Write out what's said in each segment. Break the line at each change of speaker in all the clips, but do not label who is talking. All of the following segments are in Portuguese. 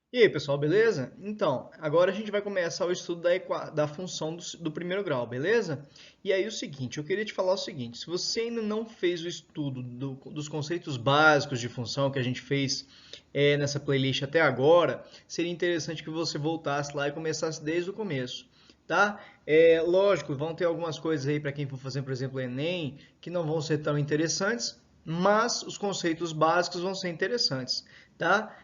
E aí, pessoal, beleza? Então, agora a gente vai começar o estudo da função do primeiro grau, beleza? E aí, o seguinte, eu queria te falar o seguinte: se você ainda não fez o estudo dos conceitos básicos de função que a gente fez nessa playlist até agora, seria interessante que você voltasse lá e começasse desde o começo, tá? Lógico, vão ter algumas coisas aí para quem for fazer, por exemplo, Enem, que não vão ser tão interessantes, mas os conceitos básicos vão ser interessantes, tá?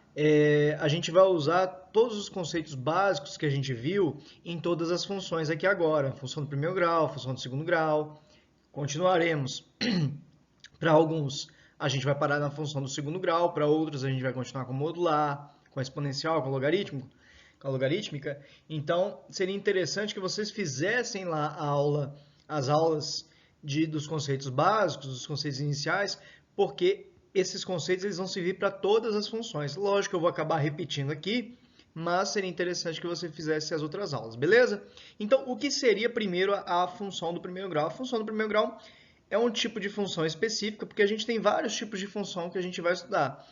A gente vai usar todos os conceitos básicos que a gente viu em todas as funções aqui agora. Função do primeiro grau, função do segundo grau. Continuaremos. Para alguns, a gente vai parar na função do segundo grau. Para outros, a gente vai continuar com modular, com exponencial, com logaritmo, com a logarítmica. Então, seria interessante que vocês fizessem lá as aulas dos conceitos básicos, dos conceitos iniciais, porque esses conceitos eles vão servir para todas as funções. Lógico que eu vou acabar repetindo aqui, mas seria interessante que você fizesse as outras aulas, beleza? Então, o que seria primeiro a função do primeiro grau? A função do primeiro grau é um tipo de função específica, porque a gente tem vários tipos de função que a gente vai estudar.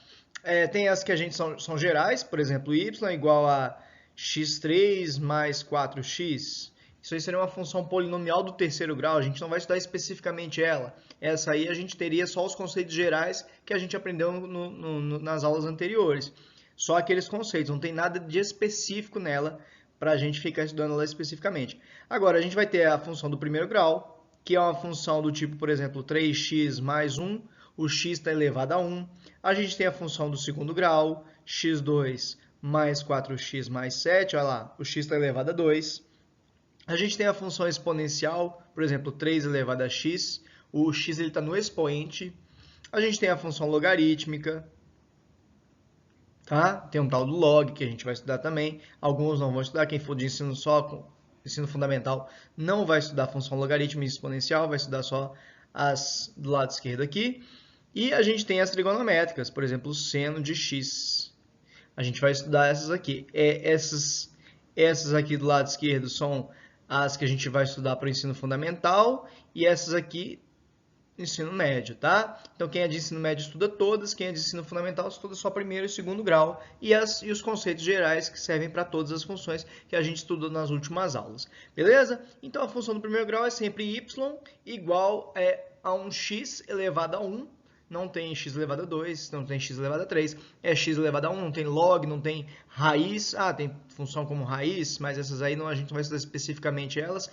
Tem as que a gente são gerais, por exemplo, y é igual a x3 mais 4x. Isso aí seria uma função polinomial do terceiro grau, a gente não vai estudar especificamente ela. Essa aí a gente teria só os conceitos gerais que a gente aprendeu nas aulas anteriores. Só aqueles conceitos, não tem nada de específico nela para a gente ficar estudando ela especificamente. Agora, a gente vai ter a função do primeiro grau, que é uma função do tipo, por exemplo, 3x mais 1, o x está elevado a 1. A gente tem a função do segundo grau, x2 mais 4x mais 7, olha lá, o x está elevado a 2. A gente tem a função exponencial, por exemplo, 3 elevado a x, o x está no expoente. A gente tem a função logarítmica, tá? Tem um tal do log que a gente vai estudar também. Alguns não vão estudar, quem for de ensino só, ensino fundamental, não vai estudar a função logarítmica e exponencial, vai estudar só as do lado esquerdo aqui. E a gente tem as trigonométricas, por exemplo, o seno de x. A gente vai estudar essas aqui. Essas aqui do lado esquerdo são as que a gente vai estudar para o ensino fundamental e essas aqui ensino médio, tá? Então quem é de ensino médio estuda todas, quem é de ensino fundamental estuda só primeiro e segundo grau e os conceitos gerais que servem para todas as funções que a gente estudou nas últimas aulas, beleza? Então a função do primeiro grau é sempre y igual a um x elevado a 1, não tem x elevado a 2, não tem x elevado a 3, é x elevado a 1, não tem log, não tem raiz, tem função como raiz, mas essas aí a gente não vai estudar especificamente elas,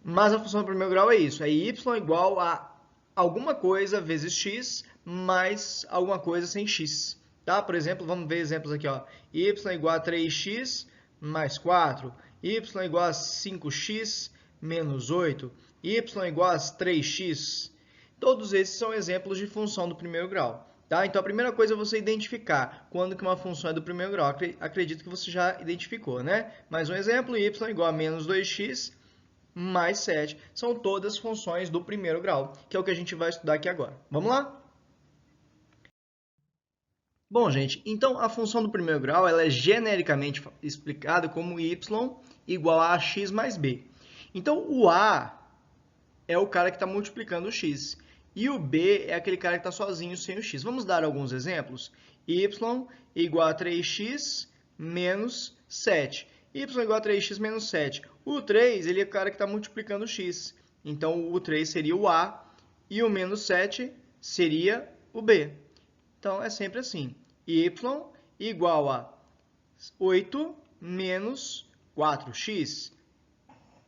mas a função do primeiro grau é isso, é y igual a alguma coisa vezes x mais alguma coisa sem x. Tá? Por exemplo, vamos ver exemplos aqui. Ó. Y igual a 3x mais 4. Y igual a 5x menos 8. Y igual a 3x. Todos esses são exemplos de função do primeiro grau. Tá? Então, a primeira coisa é você identificar quando que uma função é do primeiro grau. Acredito que você já identificou, né? Mais um exemplo, y igual a menos 2x mais 7. São todas funções do primeiro grau, que é o que a gente vai estudar aqui agora. Vamos lá? Bom, gente, então a função do primeiro grau ela é genericamente explicada como y igual a x mais b. Então, o a é o cara que está multiplicando o x. E o b é aquele cara que está sozinho sem o x. Vamos dar alguns exemplos? Y igual a 3x menos 7. Y igual a 3x menos 7. O 3 ele é o cara que está multiplicando o x. Então, o 3 seria o a e o menos 7 seria o b. Então, é sempre assim. Y igual a 8 menos 4x.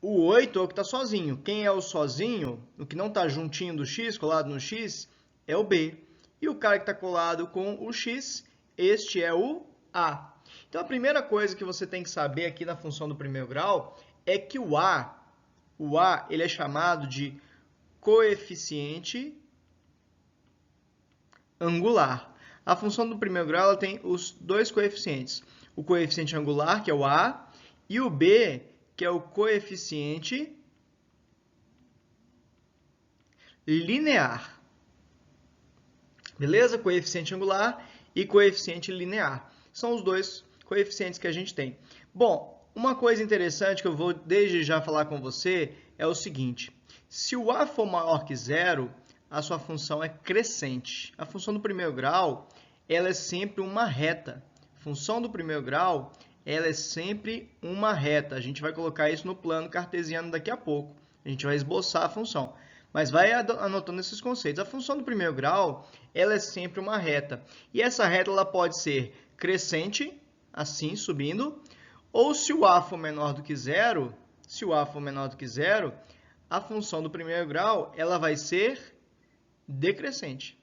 O 8 é o que está sozinho. Quem é o sozinho, o que não está juntinho do x, colado no x, é o b. E o cara que está colado com o x, este é o a. Então, a primeira coisa que você tem que saber aqui na função do primeiro grau é que o a ele é chamado de coeficiente angular. A função do primeiro grau ela tem os dois coeficientes. O coeficiente angular, que é o a, e o b, que é o coeficiente linear. Beleza? Coeficiente angular e coeficiente linear. São os dois coeficientes que a gente tem. Bom, uma coisa interessante que eu vou desde já falar com você é o seguinte. Se o a for maior que zero, a sua função é crescente. A função do primeiro grau ela é sempre uma reta. função do primeiro grau, ela é sempre uma reta. A gente vai colocar isso no plano cartesiano daqui a pouco. A gente vai esboçar a função. Mas vai anotando esses conceitos. A função do primeiro grau, ela é sempre uma reta. E essa reta ela pode ser crescente, assim, subindo, ou se o a for menor do que zero, a função do primeiro grau, ela vai ser decrescente.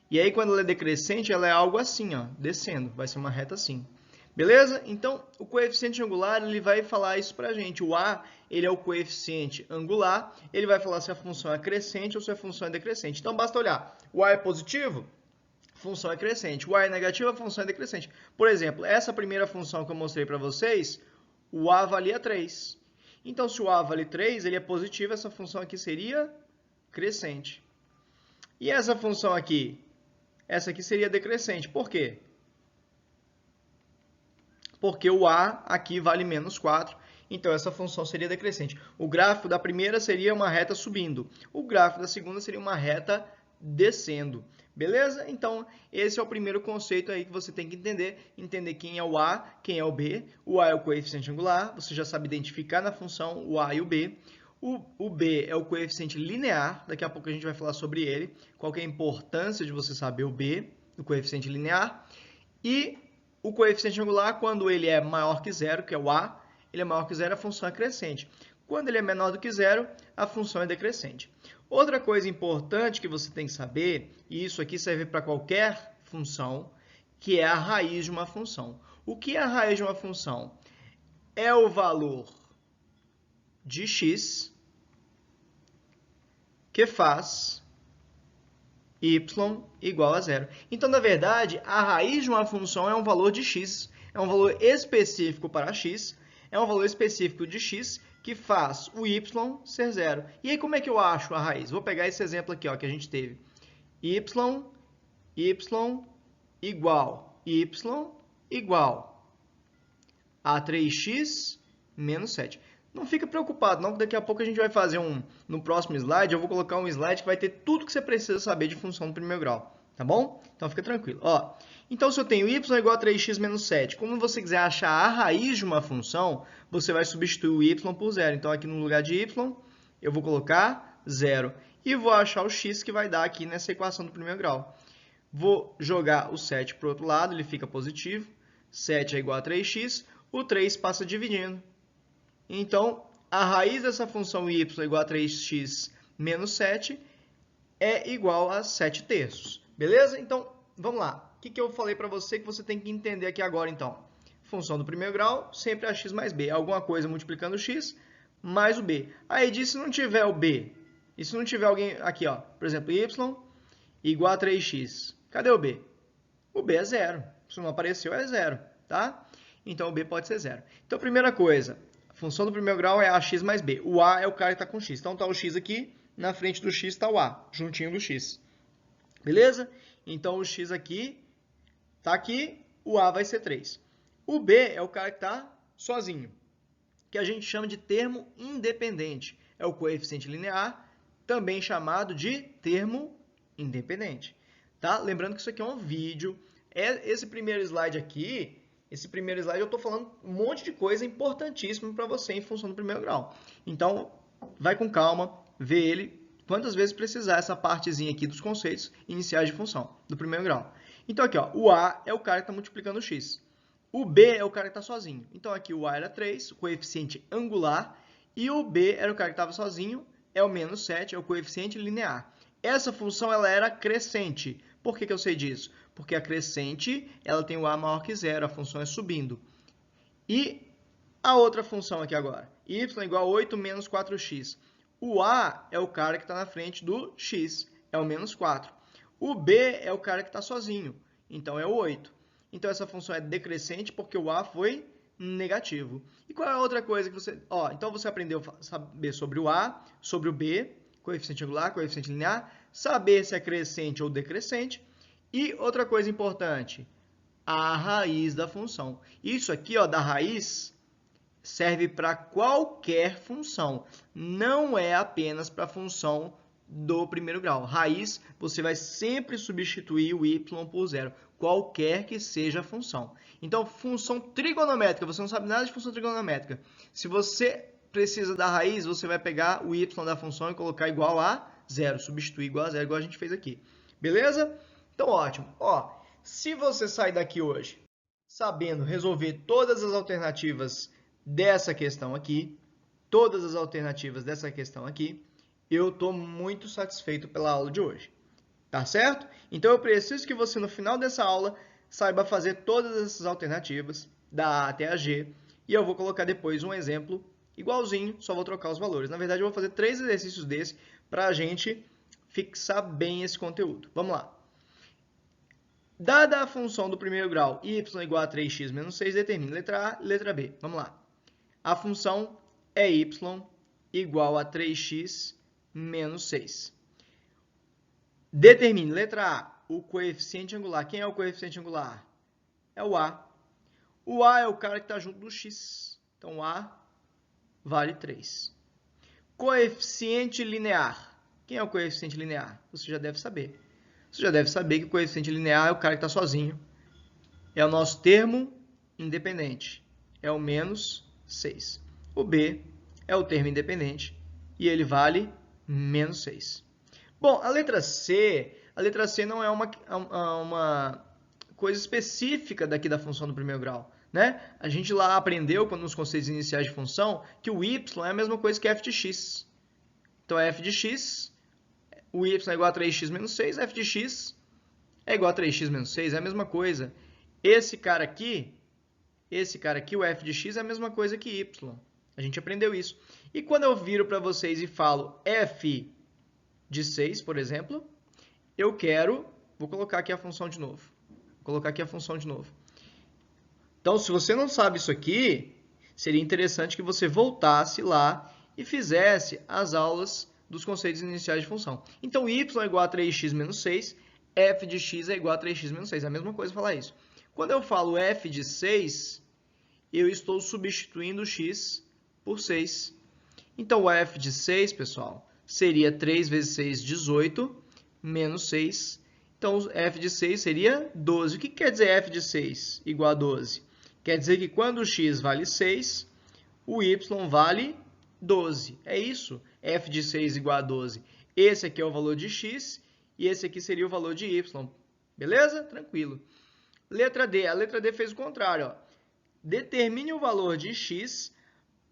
E aí, quando ela é decrescente, ela é algo assim, ó, descendo. Vai ser uma reta assim. Beleza? Então, o coeficiente angular, ele vai falar isso pra gente. O a, ele é o coeficiente angular. Ele vai falar se a função é crescente ou se a função é decrescente. Então, basta olhar. O a é positivo? A função é crescente. O a é negativo? A função é decrescente. Por exemplo, essa primeira função que eu mostrei para vocês, o a valia 3. Então, se o a vale 3, ele é positivo, essa função aqui seria crescente. E essa função aqui? Essa aqui seria decrescente. Por quê? Porque o a aqui vale menos 4, então essa função seria decrescente. O gráfico da primeira seria uma reta subindo, o gráfico da segunda seria uma reta descendo. Beleza? Então, esse é o primeiro conceito aí que você tem que entender quem é o a, quem é o b. O a é o coeficiente angular, você já sabe identificar na função o a e o b. O b é o coeficiente linear, daqui a pouco a gente vai falar sobre ele, qual que é a importância de você saber o b, o coeficiente linear. E o coeficiente angular, quando ele é maior que zero, que é o a, ele é maior que zero, a função é crescente. Quando ele é menor do que zero, a função é decrescente. Outra coisa importante que você tem que saber, e isso aqui serve para qualquer função, que é a raiz de uma função. O que é a raiz de uma função? É o valor de x que faz y igual a zero. Então, na verdade, a raiz de uma função é um valor de x, é um valor específico para x, é um valor específico de x que faz o y ser zero. E aí, como é que eu acho a raiz? Vou pegar esse exemplo aqui, ó, que a gente teve. y igual a 3x menos 7. Não fica preocupado, não, que daqui a pouco a gente vai fazer no próximo slide, eu vou colocar um slide que vai ter tudo que você precisa saber de função do primeiro grau, tá bom? Então fica tranquilo. Ó, então se eu tenho y igual a 3x menos 7, como você quiser achar a raiz de uma função, você vai substituir o y por zero. Então aqui no lugar de y, eu vou colocar zero. E vou achar o x que vai dar aqui nessa equação do primeiro grau. Vou jogar o 7 para o outro lado, ele fica positivo. 7 é igual a 3x, o 3 passa dividindo. Então, a raiz dessa função y igual a 3x menos 7 é igual a 7 terços. Beleza? Então, vamos lá. O que eu falei para você que você tem que entender aqui agora, então? Função do primeiro grau sempre é x mais b. Alguma coisa multiplicando o x mais o b. Aí diz se não tiver o b. E se não tiver alguém aqui, ó, por exemplo, y igual a 3x. Cadê o b? O b é zero. Se não apareceu, é zero, tá? Então, o b pode ser zero. Então, primeira coisa, a função do primeiro grau é ax mais b. O a é o cara que está com x. Então, está o x aqui, na frente do x está o a, juntinho do x. Beleza? Então, o x aqui está aqui, o a vai ser 3. O b é o cara que está sozinho, que a gente chama de termo independente. É o coeficiente linear, também chamado de termo independente. Tá? Lembrando que isso aqui é um vídeo. Esse primeiro slide aqui, eu estou falando um monte de coisa importantíssima para você em função do primeiro grau. Então, vai com calma, vê ele quantas vezes precisar, essa partezinha aqui dos conceitos iniciais de função do primeiro grau. Então, aqui, ó, o a é o cara que está multiplicando o x. O b é o cara que está sozinho. Então, aqui o a era 3, o coeficiente angular, e o b era o cara que estava sozinho, é o menos 7, é o coeficiente linear. Essa função ela era crescente. Por que eu sei disso? Porque a crescente ela tem o a maior que zero, a função é subindo. E a outra função aqui agora, y igual a 8 menos 4x. O a é o cara que está na frente do x, é o menos 4. O b é o cara que está sozinho, então é o 8. Então essa função é decrescente porque o a foi negativo. E qual é a outra coisa que você... então você aprendeu a saber sobre o a, sobre o b, coeficiente angular, coeficiente linear, saber se é crescente ou decrescente. E outra coisa importante, a raiz da função. Isso aqui, ó, da raiz, serve para qualquer função. Não é apenas para a função do primeiro grau. Raiz, você vai sempre substituir o y por zero, qualquer que seja a função. Então, função trigonométrica, você não sabe nada de função trigonométrica. Se você precisa da raiz, você vai pegar o y da função e colocar igual a zero, substituir igual a zero, igual a gente fez aqui. Beleza? Então, ótimo. Ó, se você sair daqui hoje sabendo resolver todas as alternativas dessa questão aqui, eu estou muito satisfeito pela aula de hoje. Tá certo? Então, eu preciso que você, no final dessa aula, saiba fazer todas essas alternativas, da A até a G, e eu vou colocar depois um exemplo igualzinho, só vou trocar os valores. Na verdade, eu vou fazer 3 exercícios desse para a gente fixar bem esse conteúdo. Vamos lá. Dada a função do primeiro grau, y igual a 3x menos 6, determine letra A e letra B. Vamos lá. A função é y igual a 3x menos 6. Determine, letra A, o coeficiente angular. Quem é o coeficiente angular? É o A. O A é o cara que está junto do x. Então, A vale 3. Coeficiente linear. Quem é o coeficiente linear? Você já deve saber. Você já deve saber que o coeficiente linear é o cara que está sozinho. É o nosso termo independente. É o menos 6. O B é o termo independente e ele vale menos 6. Bom, a letra C não é uma coisa específica daqui da função do primeiro grau, né? A gente lá aprendeu, nos conceitos iniciais de função, que o y é a mesma coisa que f de x. Então, f de x, o y é igual a 3x menos 6, f de x é igual a 3x menos 6, é a mesma coisa. Esse cara aqui, o f de x, é a mesma coisa que y. A gente aprendeu isso. E quando eu viro para vocês e falo f de 6, por exemplo, vou colocar aqui a função de novo. Então, se você não sabe isso aqui, seria interessante que você voltasse lá e fizesse as aulas dos conceitos iniciais de função. Então, y é igual a 3x menos 6, f de x é igual a 3x menos 6. É a mesma coisa falar isso. Quando eu falo f de 6, eu estou substituindo x por 6. Então, o f de 6, pessoal, seria 3 vezes 6, 18, menos 6. Então, f de 6 seria 12. O que quer dizer f de 6 igual a 12? Quer dizer que quando o x vale 6, o y vale 12. É isso, f de 6 igual a 12. Esse aqui é o valor de x e esse aqui seria o valor de y. Beleza? Tranquilo. Letra D. A letra D fez o contrário. Ó. Determine o valor de x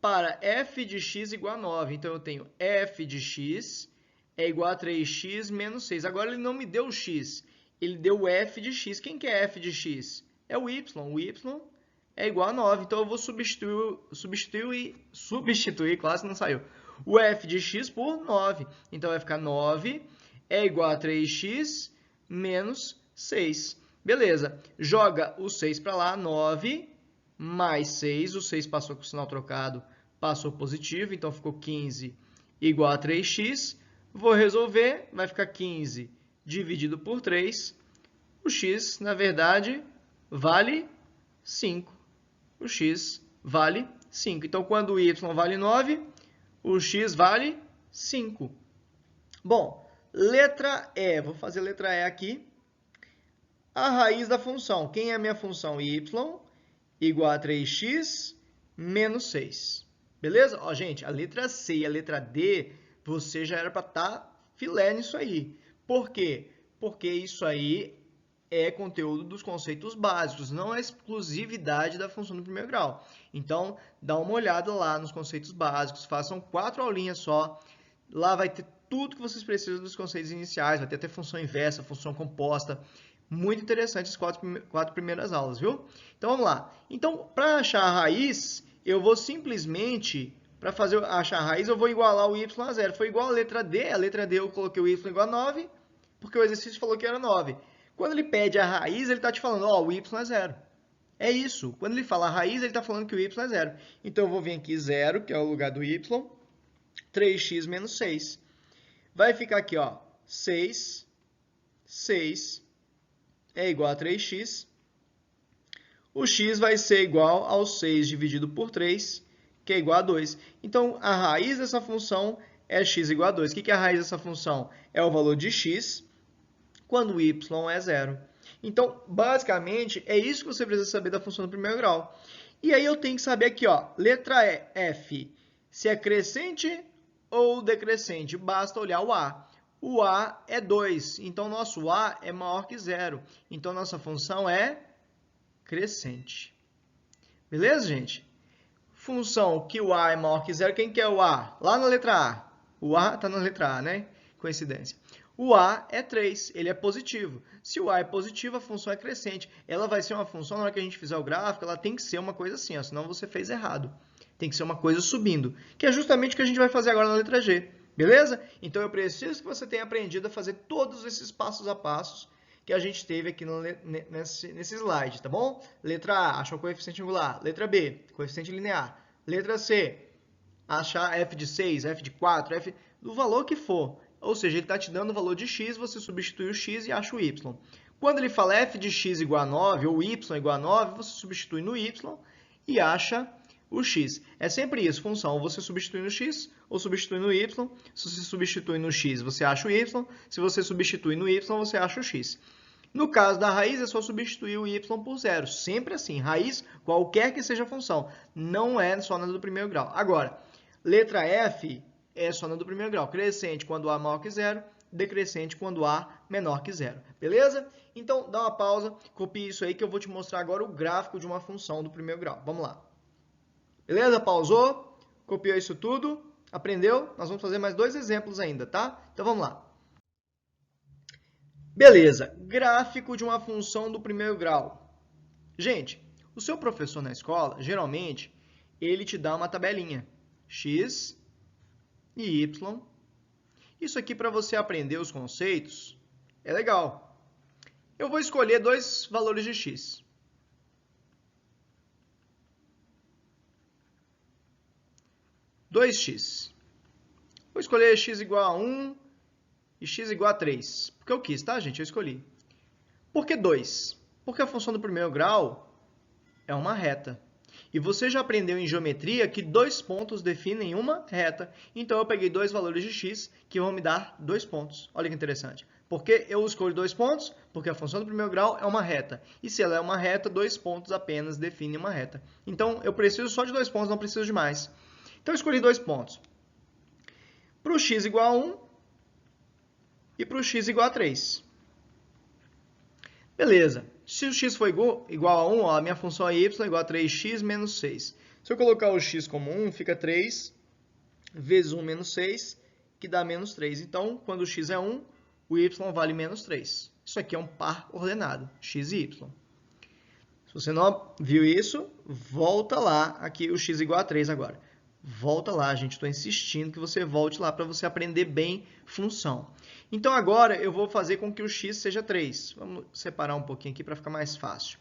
para f de x igual a 9. Então, eu tenho f de x é igual a 3x menos 6. Agora, ele não me deu o x, ele deu o f de x. Quem que é f de x? É o y. O y é igual a 9. Então, eu vou substituir, quase não saiu, o f de x por 9. Então, vai ficar 9 é igual a 3x menos 6. Beleza. Joga o 6 para lá, 9 mais 6. O 6 passou com o sinal trocado, passou positivo. Então, ficou 15 igual a 3x. Vou resolver, vai ficar 15 dividido por 3. O x, na verdade, vale 5. O x vale 5. Então, quando o y vale 9, o x vale 5. Bom, letra E. Vou fazer letra E aqui. A raiz da função. Quem é a minha função? Y igual a 3x menos 6. Beleza? Ó, gente, a letra C e a letra D, você já era para estar filé nisso aí. Por quê? Porque isso aí é conteúdo dos conceitos básicos, não é exclusividade da função do primeiro grau. Então, dá uma olhada lá nos conceitos básicos, façam 4 aulinhas só. Lá vai ter tudo que vocês precisam dos conceitos iniciais, vai ter até função inversa, função composta. Muito interessante as 4 primeiras aulas, viu? Então, vamos lá. Então, para achar a raiz, eu vou simplesmente, para achar a raiz, eu vou igualar o y a zero. Foi igual a letra D. A letra D eu coloquei o y igual a 9, porque o exercício falou que era 9. Quando ele pede a raiz, ele está te falando, ó, o y é zero. É isso. Quando ele fala a raiz, ele está falando que o y é zero. Então, eu vou vir aqui 0, que é o lugar do y, 3x menos 6. Vai ficar aqui, ó, 6 é igual a 3x. O x vai ser igual ao 6 dividido por 3, que é igual a 2. Então, a raiz dessa função é x igual a 2. O que é a raiz dessa função? É o valor de x quando y é 0. Então, basicamente, é isso que você precisa saber da função do primeiro grau. E aí eu tenho que saber aqui, ó, letra F, se é crescente ou decrescente. Basta olhar o A. O A é 2, então nosso A é maior que 0. Então, nossa função é crescente. Beleza, gente? Função que o A é maior que 0, quem que é o A? Lá na letra A. O A está na letra A, né? Coincidência. O A é 3, ele é positivo. Se o A é positivo, a função é crescente. Ela vai ser uma função, na hora que a gente fizer o gráfico, ela tem que ser uma coisa assim, ó, senão você fez errado. Tem que ser uma coisa subindo, que é justamente o que a gente vai fazer agora na letra G. Beleza? Então, eu preciso que você tenha aprendido a fazer todos esses passos a passos que a gente teve aqui nesse slide, tá bom? Letra A, achar o coeficiente angular. Letra B, coeficiente linear. Letra C, achar f de 6, f de 4, f do valor que for. Ou seja, ele está te dando o valor de x, você substitui o x e acha o y. Quando ele fala f de x igual a 9 ou y igual a 9, você substitui no y e acha o x. É sempre isso, função. Ou você substitui no x ou substitui no y. Se você substitui no x, você acha o y. Se você substitui no y, você acha o x. No caso da raiz, é só substituir o y por 0. Sempre assim, raiz, qualquer que seja a função. Não é só na do primeiro grau. Agora, letra F é só na do primeiro grau. Crescente quando A maior que 0, decrescente quando A menor que 0. Beleza? Então, dá uma pausa, copie isso aí que eu vou te mostrar agora o gráfico de uma função do primeiro grau. Vamos lá. Beleza? Pausou? Copiou isso tudo? Aprendeu? Nós vamos fazer mais 2 exemplos ainda, tá? Então, vamos lá. Beleza. Gráfico de uma função do primeiro grau. Gente, o seu professor na escola, geralmente, ele te dá uma tabelinha. X e y. Isso aqui, para você aprender os conceitos, é legal. Eu vou escolher 2 valores de x. X. Vou escolher x igual a 1 e x igual a 3. Porque eu quis, tá, gente? Eu escolhi. Por que 2? Porque a função do primeiro grau é uma reta. E você já aprendeu em geometria que 2 pontos definem uma reta. Então, eu peguei 2 valores de x que vão me dar 2 pontos. Olha que interessante. Por que eu escolho 2 pontos? Porque a função do primeiro grau é uma reta. E se ela é uma reta, 2 pontos apenas definem uma reta. Então, eu preciso só de 2 pontos, não preciso de mais. Então, eu escolhi 2 pontos. Para o x igual a 1 e para o x igual a 3. Beleza. Se o x for igual a 1, ó, a minha função é y igual a 3x menos 6. Se eu colocar o x como 1, fica 3 vezes 1 menos 6, que dá menos 3. Então, quando o x é 1, o y vale menos 3. Isso aqui é um par ordenado, x e y. Se você não viu isso, volta lá, aqui o x igual a 3 agora. Volta lá, gente, estou insistindo que você volte lá para você aprender bem função. Então, agora eu vou fazer com que o x seja 3. Vamos separar um pouquinho aqui para ficar mais fácil.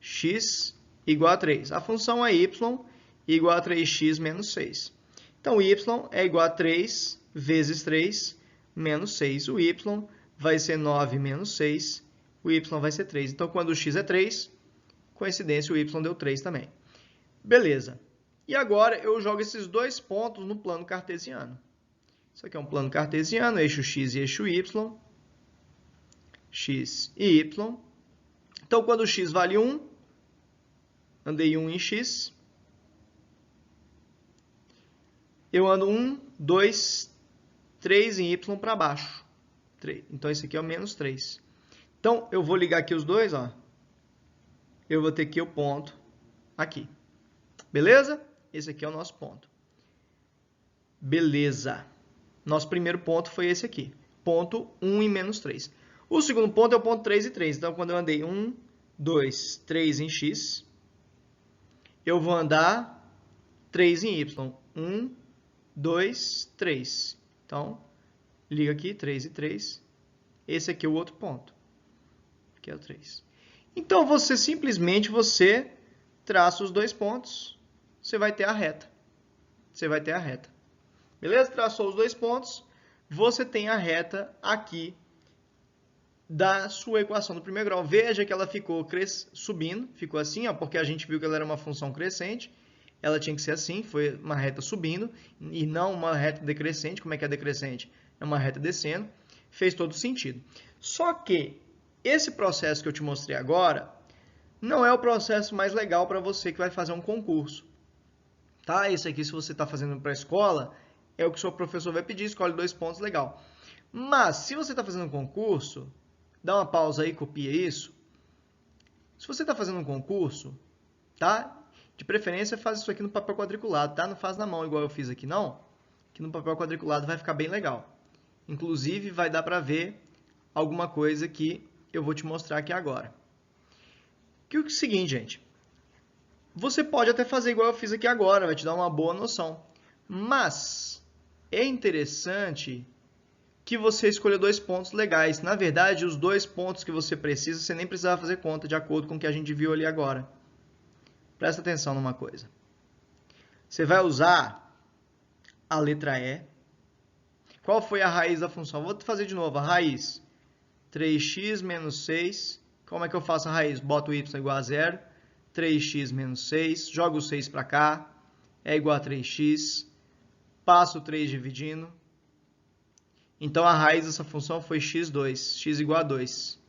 X igual a 3. A função é y igual a 3x menos 6. Então, y é igual a 3 vezes 3 menos 6. O y vai ser 9 menos 6. O y vai ser 3. Então, quando o x é 3, coincidência, o y deu 3 também. Beleza. E agora eu jogo esses 2 pontos no plano cartesiano. Isso aqui é um plano cartesiano, eixo x e eixo y. X e y. Então, quando o x vale 1, andei 1 em x. Eu ando 1, 2, 3 em y para baixo. 3. Então, esse aqui é o menos 3. Então, eu vou ligar aqui os dois, ó. Eu vou ter aqui o ponto aqui. Beleza? Esse aqui é o nosso ponto. Beleza. Nosso primeiro ponto foi esse aqui. Ponto 1 e menos 3. O segundo ponto é o ponto 3 e 3. Então, quando eu andei 1, 2, 3 em x, eu vou andar 3 em y. 1, 2, 3. Então, liga aqui, 3 e 3. Esse aqui é o outro ponto, que é o 3. Então, você simplesmente traça os 2 pontos, você vai ter a reta. Você vai ter a reta. Beleza? Traçou os 2 pontos, você tem a reta aqui da sua equação do primeiro grau. Veja que ela ficou subindo, ficou assim, ó, porque a gente viu que ela era uma função crescente. ela tinha que ser assim, foi uma reta subindo e não uma reta decrescente. Como é que é decrescente? É uma reta descendo. Fez todo sentido. Só que esse processo que eu te mostrei agora não é o processo mais legal para você que vai fazer um concurso. Tá? Esse aqui, se você está fazendo para a escola, é o que o seu professor vai pedir, escolhe 2 pontos, legal. Mas, se você está fazendo um concurso, dá uma pausa aí, copia isso. Se você está fazendo um concurso, tá? De preferência, faz isso aqui no papel quadriculado, tá? Não faz na mão igual eu fiz aqui, não. Que no papel quadriculado vai ficar bem legal. Inclusive, vai dar para ver alguma coisa que eu vou te mostrar aqui agora. Que é o seguinte, gente. Você pode até fazer igual eu fiz aqui agora, vai te dar uma boa noção. Mas é interessante que você escolha 2 pontos legais. Na verdade, os 2 pontos que você precisa, você nem precisava fazer conta, de acordo com o que a gente viu ali agora. Presta atenção numa coisa. Você vai usar a letra E. Qual foi a raiz da função? Vou fazer de novo. A raiz, 3x menos 6. Como é que eu faço a raiz? Boto y igual a 0. 3x menos 6. Jogo o 6 para cá. É igual a 3x. Passo o 3 dividindo. Então, a raiz dessa função foi x2. X igual a 2.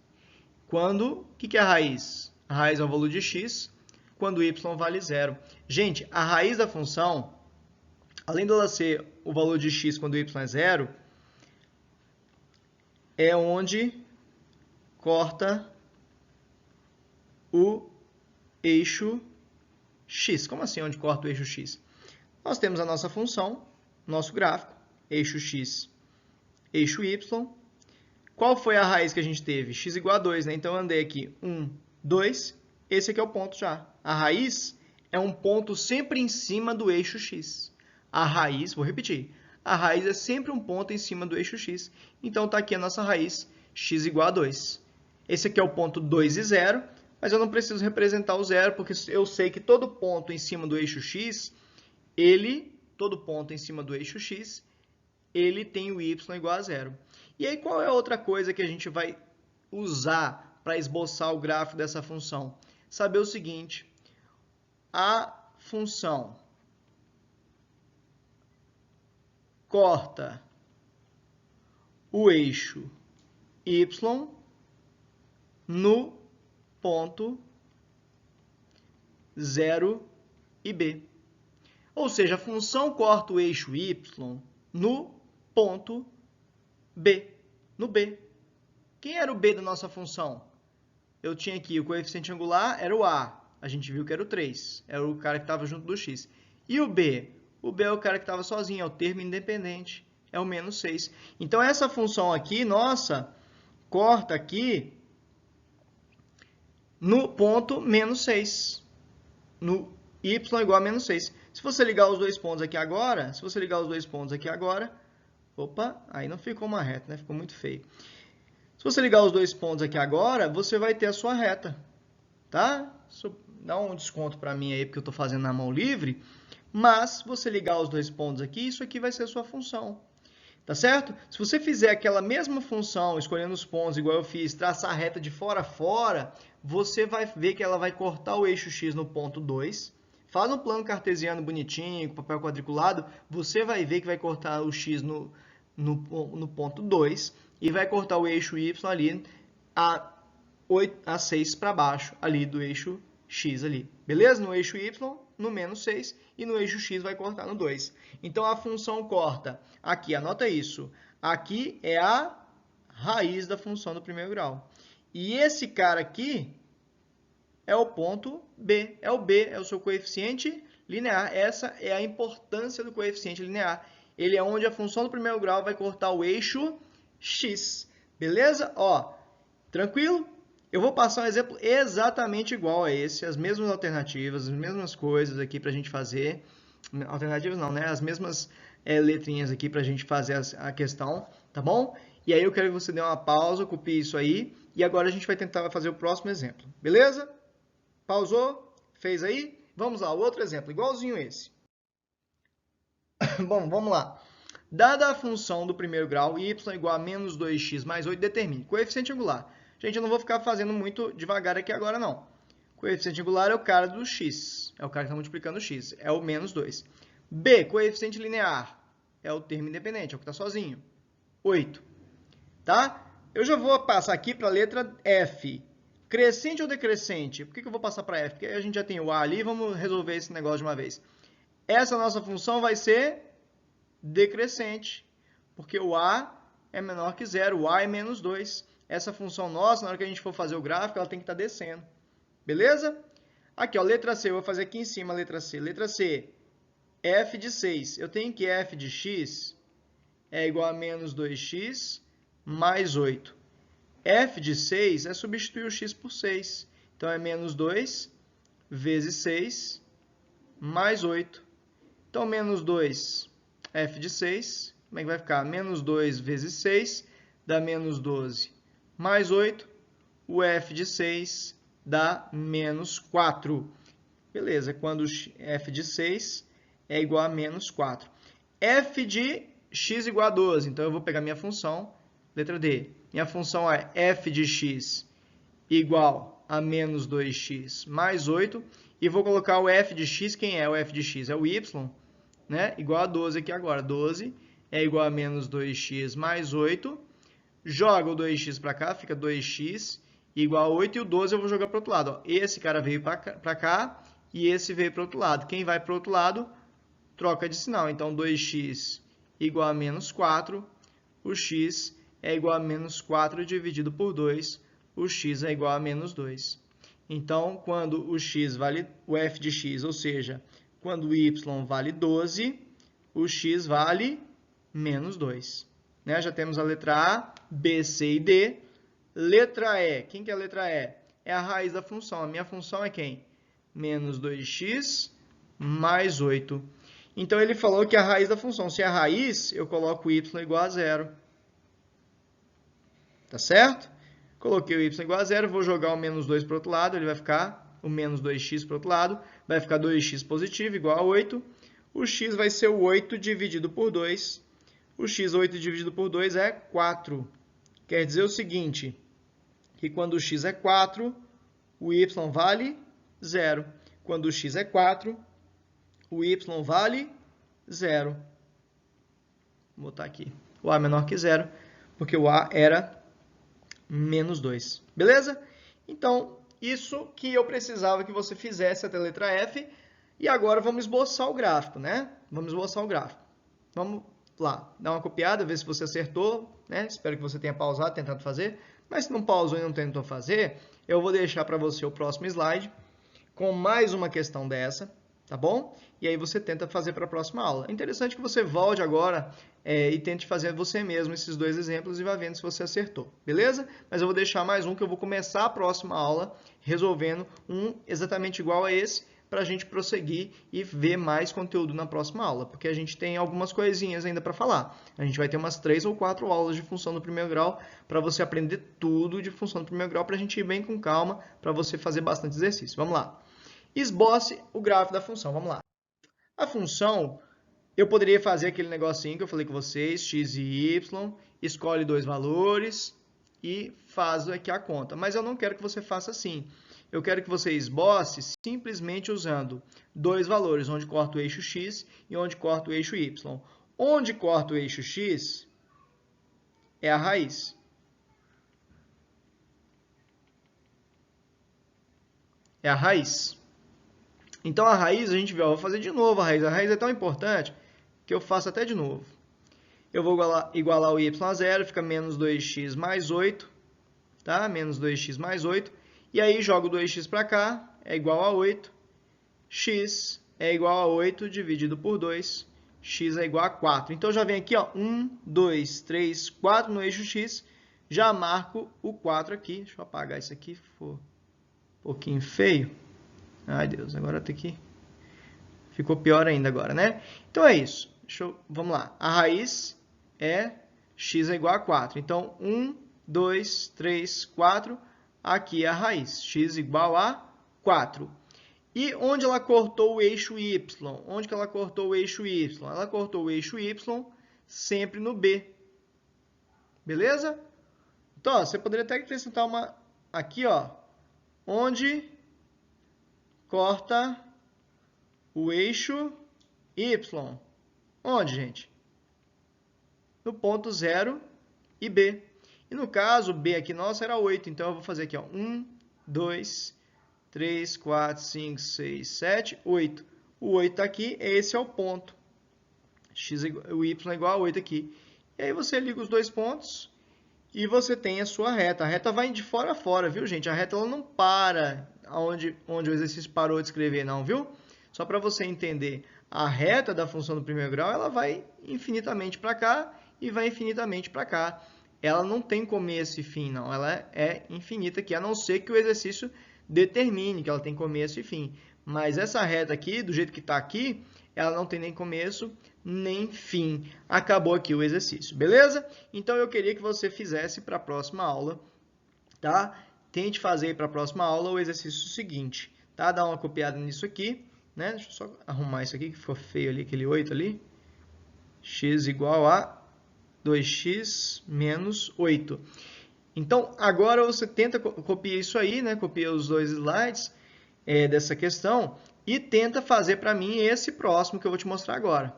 Quando? O que é a raiz? A raiz é o valor de x. Quando y vale 0. Gente, a raiz da função, além dela ser o valor de x quando y é 0, é onde corta o eixo x. Como assim onde corta o eixo x? Nós temos a nossa função, nosso gráfico, eixo x, eixo y. Qual foi a raiz que a gente teve? X igual a 2, né? Então, eu andei aqui 1, 2. Esse aqui é o ponto já. A raiz é um ponto sempre em cima do eixo x. A raiz, vou repetir, a raiz é sempre um ponto em cima do eixo x. Então, está aqui a nossa raiz, x igual a 2. Esse aqui é o ponto 2 e 0, mas eu não preciso representar o 0, porque eu sei que todo ponto em cima do eixo x, todo ponto em cima do eixo x, ele tem o y igual a 0. E aí, qual é a outra coisa que a gente vai usar para esboçar o gráfico dessa função? Saber o seguinte, a função corta o eixo y no ponto 0 e b. Ou seja, a função corta o eixo y no ponto b, no b. Quem era o b da nossa função? Eu tinha aqui o coeficiente angular, era o a. A gente viu que era o 3. Era o cara que estava junto do x. E o b? O b é o cara que estava sozinho, é o termo independente. É o menos 6. Então, essa função aqui, nossa, corta aqui no ponto menos 6. No y igual a menos 6. Se você ligar os 2 pontos aqui agora, opa, aí não ficou uma reta, né? Ficou muito feio. Se você ligar os 2 pontos aqui agora, você vai ter a sua reta, tá? Dá um desconto para mim aí, porque eu estou fazendo na mão livre. Mas, se você ligar os 2 pontos aqui, isso aqui vai ser a sua função. Tá certo? Se você fizer aquela mesma função, escolhendo os pontos, igual eu fiz, traçar a reta de fora a fora, você vai ver que ela vai cortar o eixo x no ponto 2. Faz um plano cartesiano bonitinho, com papel quadriculado, você vai ver que vai cortar o x no ponto 2 e vai cortar o eixo y ali a 6 para baixo, ali do eixo x ali. Beleza? No eixo y, no menos 6, e no eixo x vai cortar no 2. Então, a função corta aqui, anota isso. Aqui é a raiz da função do primeiro grau. E esse cara aqui é o ponto B. É o B, é o seu coeficiente linear. Essa é a importância do coeficiente linear. Ele é onde a função do primeiro grau vai cortar o eixo x. Beleza? Ó, tranquilo? Eu vou passar um exemplo exatamente igual a esse, as mesmas alternativas, as mesmas coisas aqui para a gente fazer. Alternativas não, né? As mesmas letrinhas aqui para a gente fazer a questão, tá bom? E aí eu quero que você dê uma pausa, copie isso aí, e agora a gente vai tentar fazer o próximo exemplo, beleza? Pausou? Fez aí? Vamos lá, o outro exemplo, igualzinho esse. Bom, vamos lá. Dada a função do primeiro grau, y igual a menos 2x mais 8, determine coeficiente angular. Gente, eu não vou ficar fazendo muito devagar aqui agora, não. Coeficiente angular é o cara do x. É o cara que está multiplicando o x. É o menos 2. B, coeficiente linear. É o termo independente, é o que está sozinho. 8. Tá? Eu já vou passar aqui para a letra F. Crescente ou decrescente? Por que eu vou passar para F? Porque a gente já tem o A ali, vamos resolver esse negócio de uma vez. Essa nossa função vai ser decrescente, porque o A é menor que zero, o A é menos 2. Essa função nossa, na hora que a gente for fazer o gráfico, ela tem que estar descendo. Beleza? Aqui, ó, letra C, eu vou fazer aqui em cima a letra C. Letra C, f de 6. Eu tenho que f de x é igual a menos 2x mais 8. F de 6 é substituir o x por 6. Então, é menos 2 vezes 6 mais 8. Então, menos 2, f de 6. Como é que vai ficar? Menos 2 vezes 6 dá menos 12 mais 8. O f de 6 dá menos 4. Beleza, quando f de 6 é igual a menos 4. F de x igual a 12. Então, eu vou pegar minha função, letra D. Minha função é f de x igual a menos 2x mais 8. E vou colocar o f de x. Quem é o f de x? É o y, né? Igual a 12 aqui agora. 12 é igual a menos 2x mais 8. Joga o 2x para cá, fica 2x igual a 8. E o 12 eu vou jogar para o outro lado. Ó. Esse cara veio para cá e esse veio para o outro lado. Quem vai para o outro lado, troca de sinal. Então, 2x igual a menos 4. O x é igual a menos 4 dividido por 2. O x é igual a menos 2. Então, quando o x vale o f de x, ou seja, quando o y vale 12, o x vale menos 2. Né? Já temos a letra A, B, C e D. Letra E. Quem que é a letra E? É a raiz da função. A minha função é quem? Menos 2x mais 8. Então, ele falou que a raiz da função, se é a raiz, eu coloco y igual a 0. Tá certo? Coloquei o y igual a 0, vou jogar o menos 2 para o outro lado, ele vai ficar o menos 2x para o outro lado, vai ficar 2x positivo igual a 8. O x vai ser o 8 dividido por 2. O x, 8 dividido por 2 é 4. Quer dizer o seguinte, que quando o x é 4, o y vale 0. Quando o x é 4, o y vale 0. Vou botar aqui. O a é menor que 0, porque o a era menos 2. Beleza? Então, isso que eu precisava que você fizesse até a letra F. E agora vamos esboçar o gráfico, né? Vamos esboçar o gráfico. Vamos lá, dar uma copiada, ver se você acertou, né? Espero que você tenha pausado, tentado fazer. Mas se não pausou e não tentou fazer, eu vou deixar para você o próximo slide com mais uma questão dessa, tá bom? E aí você tenta fazer para a próxima aula. É interessante que você volte agora e tente fazer você mesmo esses dois exemplos e vá vendo se você acertou, beleza? Mas eu vou deixar mais um que eu vou começar a próxima aula resolvendo um exatamente igual a esse, para a gente prosseguir e ver mais conteúdo na próxima aula, porque a gente tem algumas coisinhas ainda para falar. A gente vai ter umas 3 ou 4 aulas de função do primeiro grau para você aprender tudo de função do primeiro grau, para a gente ir bem com calma, para você fazer bastante exercício. Vamos lá. Esboce o gráfico da função. Vamos lá. A função, eu poderia fazer aquele negocinho que eu falei com vocês, x e y, escolhe dois valores e faz aqui a conta. Mas eu não quero que você faça assim. Eu quero que você esboce simplesmente usando dois valores, onde corta o eixo x e onde corta o eixo y. Onde corta o eixo x é a raiz. É a raiz. Então, a raiz, a gente vê, ó, vou fazer de novo a raiz. A raiz é tão importante que eu faço até de novo. Eu vou igualar o y a zero, fica menos 2x mais 8, tá? Menos 2x mais 8. E aí, jogo 2x para cá, é igual a 8. X é igual a 8 dividido por 2. X é igual a 4. Então, já vem aqui, ó, 1, 2, 3, 4 no eixo x. Já marco o 4 aqui. Deixa eu apagar isso aqui, ficou um pouquinho feio. Ai, Deus, agora tem que... Ficou pior ainda agora, né? Então, é isso. Vamos lá. A raiz é x é igual a 4. Então, 1, 2, 3, 4. Aqui é a raiz. X igual a 4. E onde ela cortou o eixo y? Onde que ela cortou o eixo y? Ela cortou o eixo y sempre no B. Beleza? Então, ó, você poderia até acrescentar uma aqui, ó, onde corta o eixo y. Onde, gente? No ponto 0 e B. E no caso, B aqui nosso era 8. Então, eu vou fazer aqui, ó, 1, 2, 3, 4, 5, 6, 7, 8. O 8 está aqui, esse é o ponto. O y é igual a 8 aqui. E aí você liga os dois pontos e você tem a sua reta. A reta vai de fora a fora, viu, gente? A reta ela não para onde o exercício parou de escrever, não, viu? Só para você entender, a reta da função do primeiro grau, ela vai infinitamente para cá e vai infinitamente para cá. Ela não tem começo e fim, não. Ela é infinita aqui, a não ser que o exercício determine que ela tem começo e fim. Mas essa reta aqui, do jeito que está aqui, ela não tem nem começo nem fim. Acabou aqui o exercício, beleza? Então, eu queria que você fizesse para a próxima aula, tá? Tente fazer para a próxima aula o exercício seguinte, tá? Dá uma copiada nisso aqui, né? Deixa eu só arrumar isso aqui, que ficou feio ali, aquele 8 ali. X igual a 2x menos 8. Então, agora você tenta copiar isso aí, né? Copia os dois slides dessa questão e tenta fazer para mim esse próximo que eu vou te mostrar agora.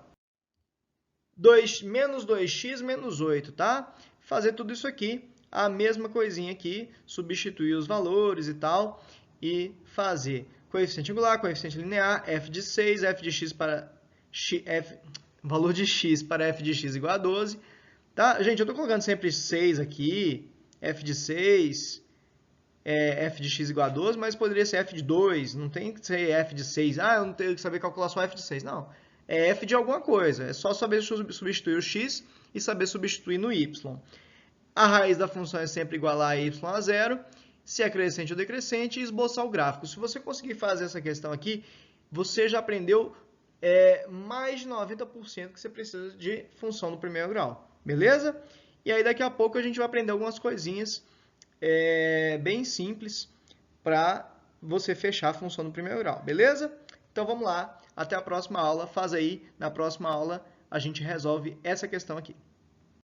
Menos 2x menos 8, tá? Fazer tudo isso aqui, a mesma coisinha aqui, substituir os valores e tal, e fazer coeficiente angular, coeficiente linear, f de 6, f de x para valor de x para f de x igual a 12, tá? Gente, eu estou colocando sempre 6 aqui, f de 6, f de x igual a 12, mas poderia ser f de 2, não tem que ser f de 6. Ah, eu não tenho que saber calcular só f de 6, não. É f de alguma coisa, é só saber substituir o x e saber substituir no y. A raiz da função é sempre igual a y a zero, se é crescente ou decrescente, e esboçar o gráfico. Se você conseguir fazer essa questão aqui, você já aprendeu mais de 90% que você precisa de função do primeiro grau, beleza? E aí daqui a pouco a gente vai aprender algumas coisinhas bem simples para você fechar a função do primeiro grau, beleza? Então vamos lá, até a próxima aula, faz aí, na próxima aula a gente resolve essa questão aqui.